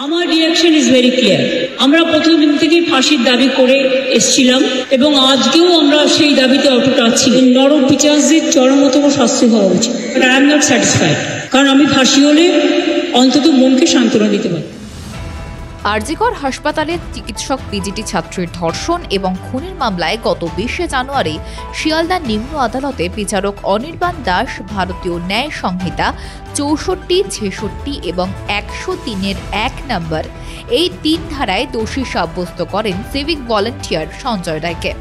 আমার reaction is very clear. আমরা প্রথম দিন থেকেই ফাঁসির দাবি করে এসেছিলাম এবং আজকেও আমরা সেই দাবিতে অটুট আছি। নরক বিচারদের চরমতম শাস্তি হওয়া উচিত। But I am not satisfied, কারণ আমি ফাঁসি হলে অন্তত মনকে সান্ত্বনা দিতে পারি। আরজিকর হাসপাতালের চিকিৎসক পিজিটি ছাত্রীর ধর্ষণ এবং খুনের মামলায় গত 20 জানুয়ারি শিয়ালদা নিম্ন আদালতে বিচারক অনির্বাণ দাস ভারতীয় ন্যায় সংহিতা 64, 66 এবং 103-এর 1 নম্বর এই 3 ধারায় দোষী সাব্যস্ত করেন সিভিক ভলান্টিয়ার সঞ্জয় রায়কে।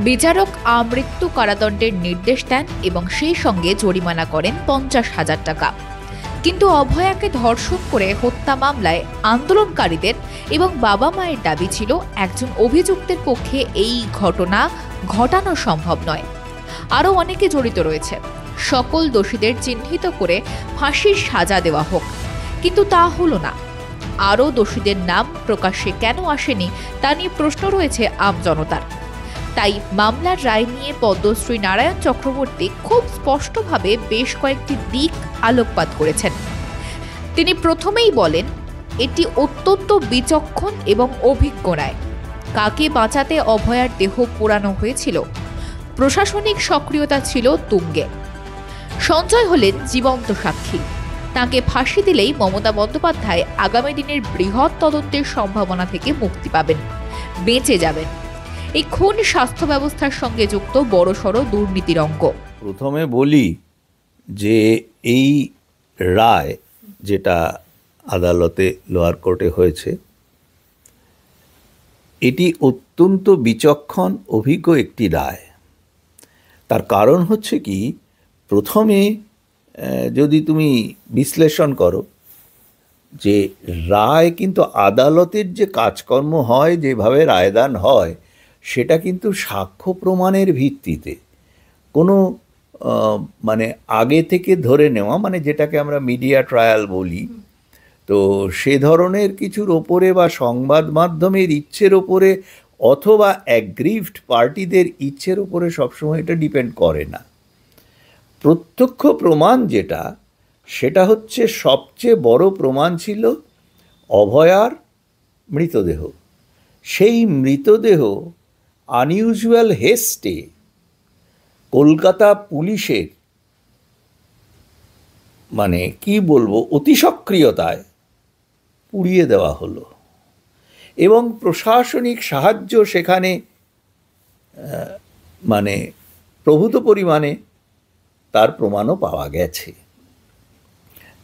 বিচারক আমৃত্যু কারাদণ্ডের নির্দেশ দেন এবং সেই সঙ্গে জরিমানা করেন 50,000 টাকা। কিন্তু অভয়াকে ধর্ষণ করে হত্যা মামলায় আন্দোলনকারীদের এবং বাবা মায়ের দাবি ছিল একজন অভিযুক্তের পক্ষে এই ঘটনা ঘটানো সম্ভব নয়। আরও অনেকে জড়িত রয়েছে। সকল দোষীদের চিহ্নিত করে ফাঁসির সাজা দেওয়া হোক, কিন্তু তা হলো না। আরও দোষীদের নাম প্রকাশ্যে কেন আসেনি তা নিয়ে প্রশ্ন রয়েছে আমজনতার। তাই মামলার রায় নিয়ে পদ্মশ্রী নারায়ণ চক্রবর্তী খুব স্পষ্টভাবে বেশ কয়েকটি দিক আলোকপাত করেছেন। তিনি প্রথমেই বলেন, এটি অত্যন্ত বিচক্ষণ এবং অভিজ্ঞ রায়। কাকে বাঁচাতে অভয়ার দেহ পোড়ানো হয়েছিল? প্রশাসনিক সক্রিয়তা ছিল তুঙ্গে। সঞ্জয় হলেন জীবন্ত সাক্ষী। তাকে ফাঁসি দিলেই মমতা বন্দ্যোপাধ্যায় আগামী দিনের বৃহৎ তদন্তের সম্ভাবনা থেকে মুক্তি পাবেন, বেঁচে যাবেন। এই খুন স্বাস্থ্য ব্যবস্থার সঙ্গে যুক্ত বড়সড় দুর্নীতির অঙ্গ। প্রথমে বলি যে এই রায় যেটা আদালতে লোয়ার কোর্টে হয়েছে, এটি অত্যন্ত বিচক্ষণ অভিজ্ঞ একটি রায়। তার কারণ হচ্ছে কি, প্রথমে যদি তুমি বিশ্লেষণ করো যে রায় কিন্তু আদালতের যে কাজকর্ম হয়, যেভাবে রায়দান হয়, সেটা কিন্তু সাক্ষ্য প্রমাণের ভিত্তিতে কোনো মানে আগে থেকে ধরে নেওয়া, মানে যেটাকে আমরা মিডিয়া ট্রায়াল বলি, তো সে ধরনের কিছুর ওপরে বা সংবাদ মাধ্যমের ইচ্ছের ওপরে অথবা অ্যাগ্রিভড পার্টিদের ইচ্ছের ওপরে সবসময় এটা ডিপেন্ড করে না। প্রত্যক্ষ প্রমাণ যেটা, সেটা হচ্ছে সবচেয়ে বড় প্রমাণ ছিল অভয়ার মৃতদেহ। সেই মৃতদেহ আনইউজুয়াল হেস্টে কলকাতা পুলিশের মানে কি বলবো অতিসক্রিয়তায় পুড়িয়ে দেওয়া হলো এবং প্রশাসনিক সাহায্য সেখানে মানে প্রভূত পরিমাণে তার প্রমাণও পাওয়া গেছে।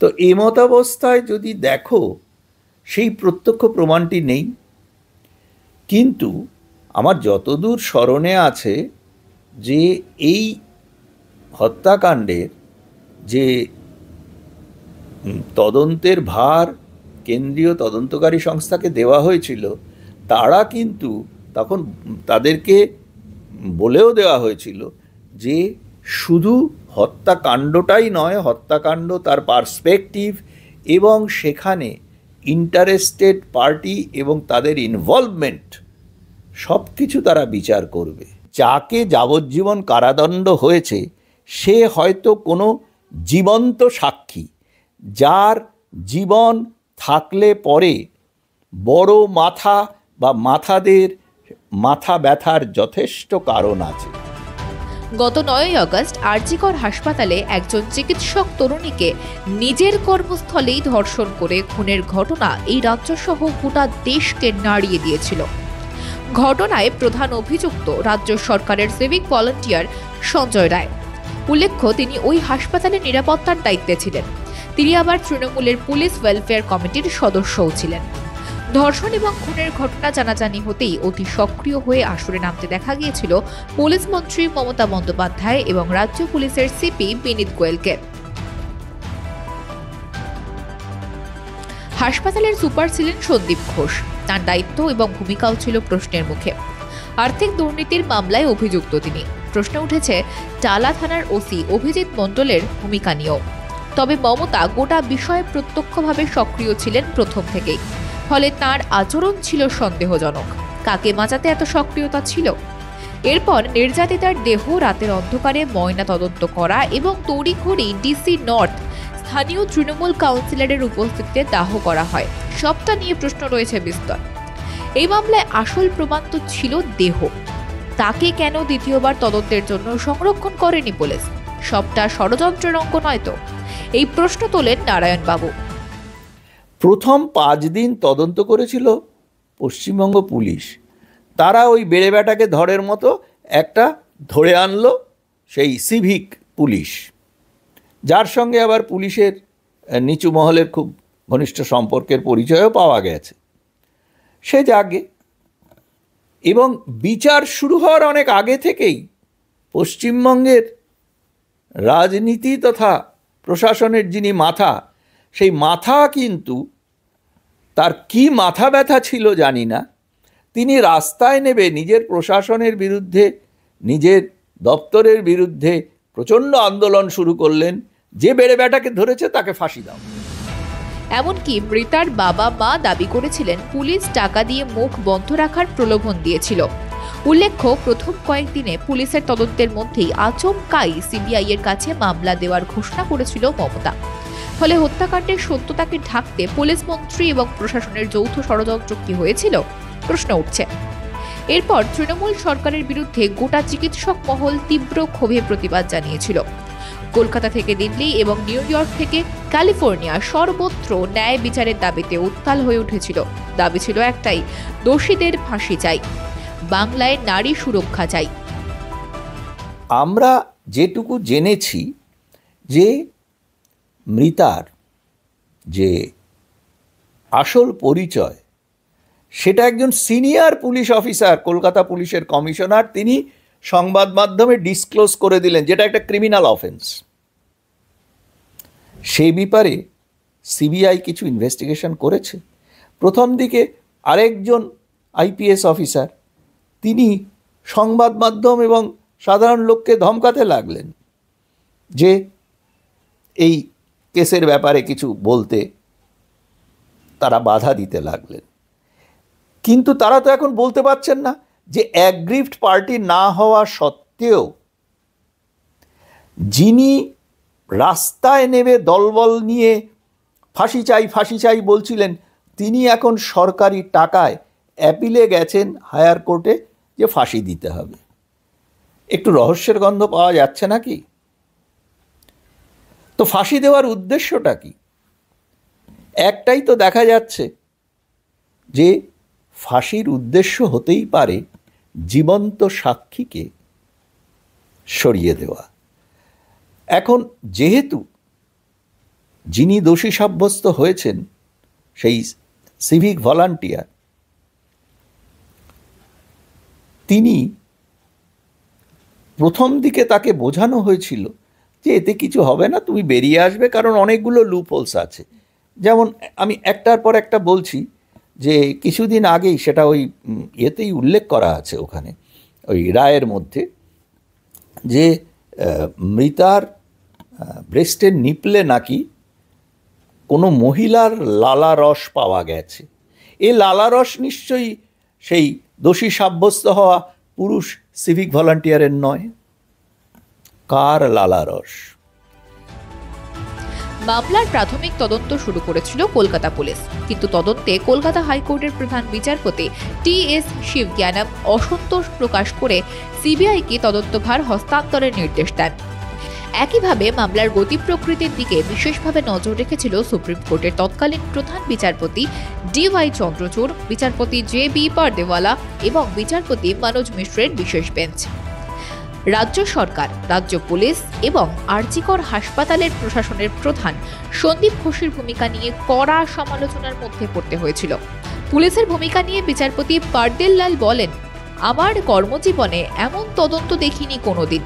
তো এমতাবস্থায় যদি দেখো, সেই প্রত্যক্ষ প্রমাণটি নেই। কিন্তু আমার যতদূর স্মরণে আছে যে এই হত্যাকাণ্ডের যে তদন্তের ভার কেন্দ্রীয় তদন্তকারী সংস্থাকে দেওয়া হয়েছিল, তারা কিন্তু তখন তাদেরকে বলেও দেওয়া হয়েছিল যে শুধু হত্যাকাণ্ডটাই নয়, হত্যাকাণ্ড তার পার্সপেক্টিভ এবং সেখানে ইন্টারেস্টেড পার্টি এবং তাদের ইনভলভমেন্ট সব কিছু তারা বিচার করবে। যাকে যাবজ্জীবন কারাদণ্ড হয়েছে সে হয়তো কোনো জীবন্ত সাক্ষী, যার জীবন থাকলে পরে বড় মাথা বা মাথাদের মাথা ব্যথার যথেষ্ট কারণ আছে। গত 9 আগস্ট আরজিকর হাসপাতালে একজন চিকিৎসক তরুণীকে নিজের কর্মস্থলেই ধর্ষণ করে খুনের ঘটনা এই রাজ্যসহ গোটা দেশকে নাড়িয়ে দিয়েছিল। ঘটনায় প্রধান অভিযুক্ত রাজ্য সরকারের সিভিক ভলান্টিয়ার সঞ্জয় রায়। উল্লেখ্য, তিনি ওই হাসপাতালের নিরাপত্তার দায়িত্বে ছিলেন। তিনি আবার তৃণমূলের পুলিশ ওয়েলফেয়ার কমিটির সদস্যও ছিলেন। ধর্ষণ এবং খুনের ঘটনা জানাজানি হতেই অতি সক্রিয় হয়ে আসরে নামতে দেখা গিয়েছিল পুলিশ মন্ত্রী মমতা বন্দ্যোপাধ্যায় এবং রাজ্য পুলিশের সিপি বিনীত গোয়েলকে। হাসপাতালের সুপার ছিলেন সন্দীপ ঘোষ। তার দায়িত্ব এবং ভূমিকাও ছিল প্রশ্নের মুখে। আর্থিক দুর্নীতির মামলায় অভিযুক্ত তিনি। প্রশ্ন উঠেছে টালা থানার ওসি অভিজিৎ মণ্ডলের ভূমিকা নিয়েও। তবে মমতা গোটা বিষয়ে প্রত্যক্ষভাবে সক্রিয় ছিলেন প্রথম থেকেই, ফলে তার আচরণ ছিল সন্দেহজনক। কাকে বাঁচাতে এত সক্রিয়তা ছিল? এরপর নির্যাতিতার দেহ রাতের অন্ধকারে ময়না তদন্ত করা এবং তড়িঘড়ি ডিসি নর্থ স্থানীয় তৃণমূল কাউন্সিলরের উপস্থিতিতে দাহ করা হয়। সবটা নিয়ে প্রশ্ন রয়েছে বিস্তর। এই মামলায় আসল প্রমাণ তো ছিল দেহ, তাকে কেন দ্বিতীয়বার তদন্তের জন্য সংরক্ষণ করেনি পুলিশ? সবটা ষড়যন্ত্রের অঙ্ক নয় তো? এই প্রশ্ন তোলেন নারায়ণ বাবু। প্রথম 5 দিন তদন্ত করেছিল পশ্চিমবঙ্গ পুলিশ। তারা ওই বেড়ে বেটাকে ধরের মতো একটা ধরে আনলো সেই সিভিক পুলিশ, যার সঙ্গে আবার পুলিশের নিচু মহলের খুব ঘনিষ্ঠ সম্পর্কের পরিচয়ও পাওয়া গেছে। সে জাগে, এবং বিচার শুরু হওয়ার অনেক আগে থেকেই পশ্চিমবঙ্গের রাজনীতি তথা প্রশাসনের যিনি মাথা, সেই মাথা কিন্তু তার কি মাথা ব্যথা ছিল জানি না, তিনি রাস্তায় নেবে নিজের প্রশাসনের বিরুদ্ধে, নিজের দপ্তরের বিরুদ্ধে প্রচণ্ড আন্দোলন শুরু করলেন, যে বেড়ে বেটাকে ধরেছে তাকে ফাঁসি দাও। এমনকি মৃতার বাবা মা দাবি করেছিলেন পুলিশ টাকা দিয়ে মুখ বন্ধ রাখার প্রলোভন দিয়েছিল। উল্লেখ্য, প্রথম কয়েকদিনে পুলিশের তদন্তের মধ্যেই আচমকাই সিবিআই এর কাছে মামলা দেওয়ার ঘোষণা করেছিল মমতা। ফলে হত্যাকাণ্ডের সত্যতাকে ঢাকতে পুলিশ মন্ত্রী এবং প্রশাসনের যৌথ ষড়যন্ত্র কি হয়েছিল প্রশ্ন উঠছে। এরপর তৃণমূল সরকারের বিরুদ্ধে গোটা চিকিৎসক মহল তীব্র ক্ষোভে প্রতিবাদ জানিয়েছিল। কলকাতা থেকে দিল্লি এবং নিউ ইয়র্ক থেকে ক্যালিফোর্নিয়া সর্বত্র ন্যায় বিচারের দাবিতে উত্তাল হয়ে উঠেছিল। দাবি ছিল একটাই, দোষীদের ফাঁসি চাই, বাংলায় নারী সুরক্ষা চাই। আমরা যেটুকু জেনেছি যে মৃতার যে আসল পরিচয়, সেটা একজন সিনিয়র পুলিশ অফিসার, কলকাতা পুলিশের কমিশনার, তিনি সংবাদ মাধ্যমে ডিসক্লোজ করে দিলেন, যেটা একটা ক্রিমিনাল অফেন্স। সেই ব্যাপারে সিবিআই কিছু ইনভেস্টিগেশন করেছে। প্রথম দিকে আরেকজন আইপিএস অফিসার, তিনি সংবাদ মাধ্যম এবং সাধারণ লোককে ধমকাতে লাগলেন যে এই কেসের ব্যাপারে কিছু বলতে, তারা বাধা দিতে লাগলেন। কিন্তু তারা তো এখন বলতে পারছেন না যে অ্যাগ্রিভড পার্টি না হওয়া সত্ত্বেও যিনি রাস্তায় নেমে দলবল নিয়ে ফাঁসি চাই বলছিলেন, তিনি এখন সরকারি টাকায় অ্যাপিলে গেছেন হায়ার কোর্টে যে ফাঁসি দিতে হবে। একটু রহস্যের গন্ধ পাওয়া যাচ্ছে নাকি? তো ফাঁসি দেওয়ার উদ্দেশ্যটা কি? একটাই তো দেখা যাচ্ছে যে ফাঁসির উদ্দেশ্য হতেই পারে জীবন্ত সাক্ষীকে সরিয়ে দেওয়া। এখন যেহেতু যিনি দোষী সাব্যস্ত হয়েছেন সেই সিভিক ভলান্টিয়ার, তিনি প্রথম দিকে তাকে বোঝানো হয়েছিল যে এতে কিছু হবে না, তুমি বেরিয়ে আসবে, কারণ অনেকগুলো লুপহোলস আছে। যেমন আমি একটার পর একটা বলছি, যে কিছুদিন আগেই সেটা ওই ইয়েতেই উল্লেখ করা আছে, ওখানে ওই রায়ের মধ্যে, যে মৃতার ব্রেস্টের নিপলে নাকি কোনো মহিলার লালা রস পাওয়া গেছে। এই লালা রস নিশ্চয়ই সেই দোষী সাব্যস্ত হওয়া পুরুষ সিভিক ভলান্টিয়ারের নয়। কার লালা রস? মামলার প্রাথমিক তদন্ত শুরু করেছিল কলকাতা পুলিশ, কিন্তু তদন্তে কলকাতা হাইকোর্টের প্রধান বিচারপতি টি.এস. শিবজ্ঞানম অসন্তোষ প্রকাশ করে সিবিআইকে তদন্তভার হস্তান্তরের নির্দেশ দেন। একইভাবে মামলার গতি প্রকৃতির দিকে বিশেষভাবে নজর রেখেছিল সুপ্রিম কোর্টের তৎকালীন প্রধান বিচারপতি ডি.ওয়াই চন্দ্রচূড়, বিচারপতি জে.বি. পারদেওয়ালা এবং বিচারপতি মনোজ মিশ্রের বিশেষ বেঞ্চ। রাজ্য সরকার, রাজ্য পুলিশ এবং আরজিকর হাসপাতালের প্রশাসনের প্রধান সন্দীপ ঘোষের ভূমিকা নিয়ে কড়া সমালোচনার মধ্যে পড়তে হয়েছিল। পুলিশের ভূমিকা নিয়ে বিচারপতি পারদেল্লাল বলেন, আমার কর্মজীবনে এমন তদন্ত দেখিনি কোনোদিন।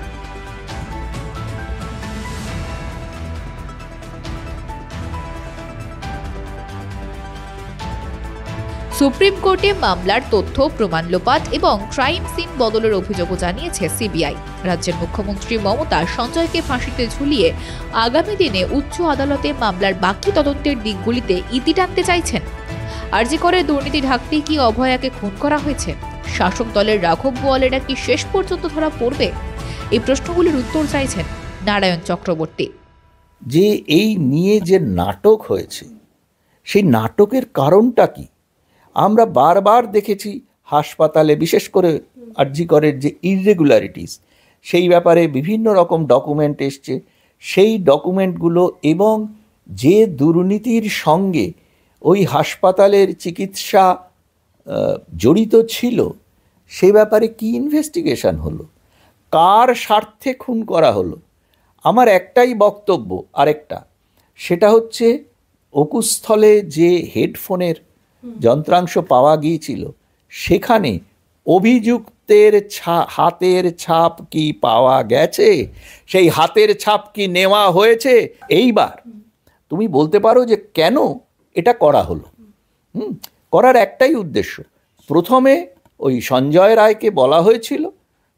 সুপ্রিম কোর্টে মামলার তথ্য প্রমাণ লোপাট এবং ক্রাইম সিন বদলের অভিযোগও জানিয়েছে সিবিআই। রাজ্যের মুখ্যমন্ত্রী মমতা সঞ্জয়কে ফাঁসিতে ঝুলিয়ে আগামী দিনে উচ্চ আদালতে মামলার বাকি তদন্তের দিকগুলিতে ইতি টানতে চাইছেন। আরজি করে দুর্নীতি ঢাকতে কি অভয়াকে খুন করা হয়েছে? শাসক দলের রাঘব বোয়ালেরা কি শেষ পর্যন্ত ধরা পড়বে? এই প্রশ্নগুলির উত্তর চাইছেন নারায়ণ চক্রবর্তী। যে এই নিয়ে যে নাটক হয়েছে সেই নাটকের কারণটা কি? আমরা বারবার দেখেছি হাসপাতালে, বিশেষ করে আরজি করের যে ইররেগুলারিটিস, সেই ব্যাপারে বিভিন্ন রকম ডকুমেন্ট এসছে। সেই ডকুমেন্টগুলো এবং যে দুর্নীতির সঙ্গে ওই হাসপাতালের চিকিৎসা জড়িত ছিল, সে ব্যাপারে কি ইনভেস্টিগেশন হলো, কার স্বার্থে খুন করা হলো। আমার একটাই বক্তব্য, আরেকটা, সেটা হচ্ছে অকুস্থলে যে হেডফোনের যন্ত্রাংশ পাওয়া গিয়েছিল সেখানে অভিযুক্তের হাতের ছাপ কি পাওয়া গেছে? সেই হাতের ছাপ কি নেওয়া হয়েছে? এইবার তুমি বলতে পারো যে কেন এটা করা হলো। করার একটাই উদ্দেশ্য। প্রথমে ওই সঞ্জয় রায়কে বলা হয়েছিল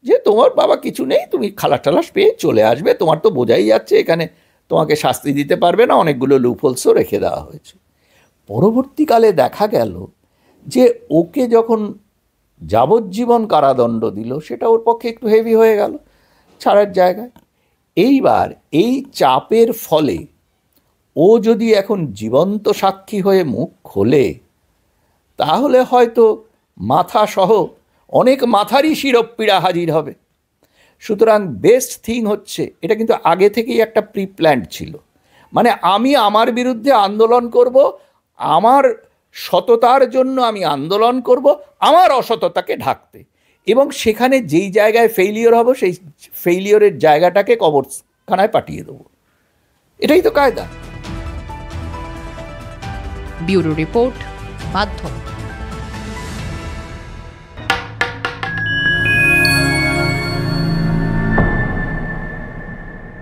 যে তোমার বাবা কিছু নেই, তুমি খালাস পেয়ে চলে আসবে, তোমার তো বোঝাই যাচ্ছে এখানে তোমাকে শাস্তি দিতে পারবে না, অনেকগুলো লুপহোলসও রেখে দেওয়া হয়েছে। পরবর্তীকালে দেখা গেল যে ওকে যখন যাবজ্জীবন কারাদণ্ড দিল, সেটা ওর পক্ষে একটু হেভি হয়ে গেল ছাড়ার জায়গায়। এইবার এই চাপের ফলে ও যদি এখন জীবন্ত সাক্ষী হয়ে মুখ খোলে, তাহলে হয়তো মাথা সহ অনেক মাথারই শিরোপীড়া হাজির হবে। সুতরাং বেস্ট থিং হচ্ছে, এটা কিন্তু আগে থেকেই একটা প্রি প্ল্যান্ড ছিল, মানে আমি আমার বিরুদ্ধে আন্দোলন করব, আমার সততার জন্য আমি আন্দোলন করব, আমার অসততাকে ঢাকতে, এবং সেখানে যেই জায়গায় ফেইলিওর হব সেই ফেইলিওরের জায়গাটাকে কবরখানায় পাঠিয়ে দেবো। এটাই তো কায়দা। ব্যুরো রিপোর্ট, মাধ্যম।